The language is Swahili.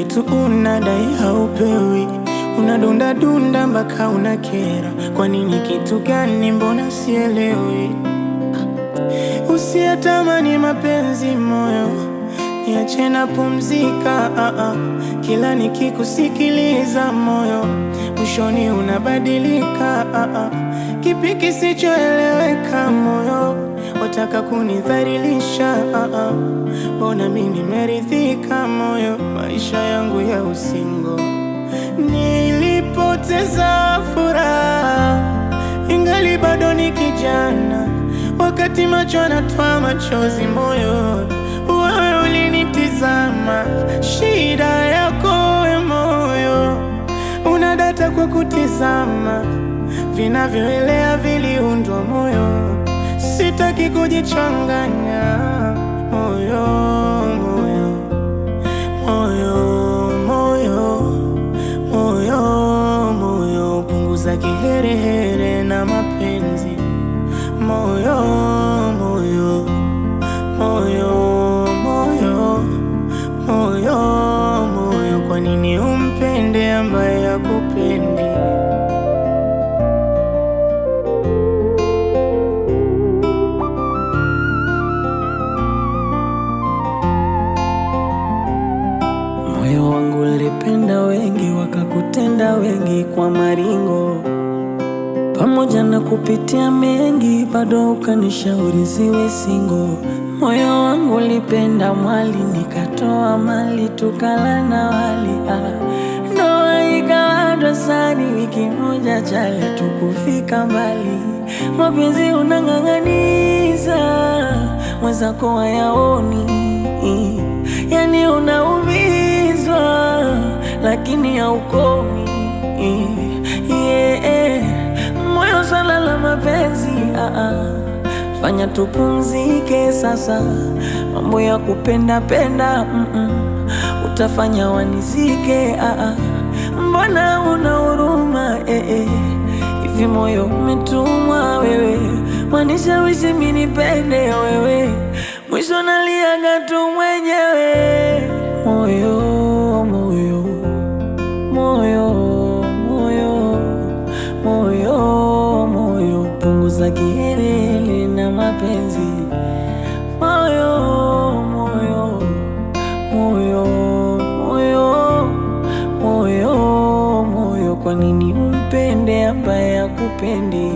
kitu unadai haupewi, unadunda dunda mpaka unakera. Kwa nini? Kitu gani? Mbona sielewi? Usiyatamani mapenzi moyo, niache na pumzika. Kila nikikusikiliza moyo, mwishoni unabadilika. Kipi kisichoeleweka moyo, wataka kunidhalilisha? Mbona mimi nimeridhika moyo, maisha yangu ya usingo. Nilipoteza furaha, ingali bado ni kijana, wakati macho yanatoa machozi moyo, wewe ulinitizama. Shida yako we moyo, unadata kwa kutizama, vinavyoelea viliundwa moyo, sitaki kujichanganya moyo, moyo, moyo, moyo, moyo, moyo, punguza kiherehere na mapenzi moyo, moyo, moyo, moyo, moyo, moyo. Kwa nini umpende ambaye hakupendi? Moyo wangu ulipenda wengi, wakakutenda wengi kwa maringo, pamoja na kupitia mengi, bado ukanishauri siwe single. Moyo wangu ulipenda mwali, nikatoa mali, tukala na wali. Ndoa ikawa dosari, wiki moja chale, tukufika mbali. Mapenzi unang'ang'aniza, mwenzako hayaoni, yani unaumizwa lakini haukomi. Moyo swala la mapenzi, fanya tupumzike sasa. Mambo ya kupenda penda, utafanya wanizike. Mbona una huruma? Hivi moyo umetumwa wewe, wanishawishi mimi nipende wewe, mwisho naliaga tu mwenyewe. Moyo, moyo, moyo, moyo, moyo, moyo, punguza kiherehere na mapenzi moyo, moyo, moyo, moyo, moyo, moyo. Kwa nini umpende ambaye hakupendi?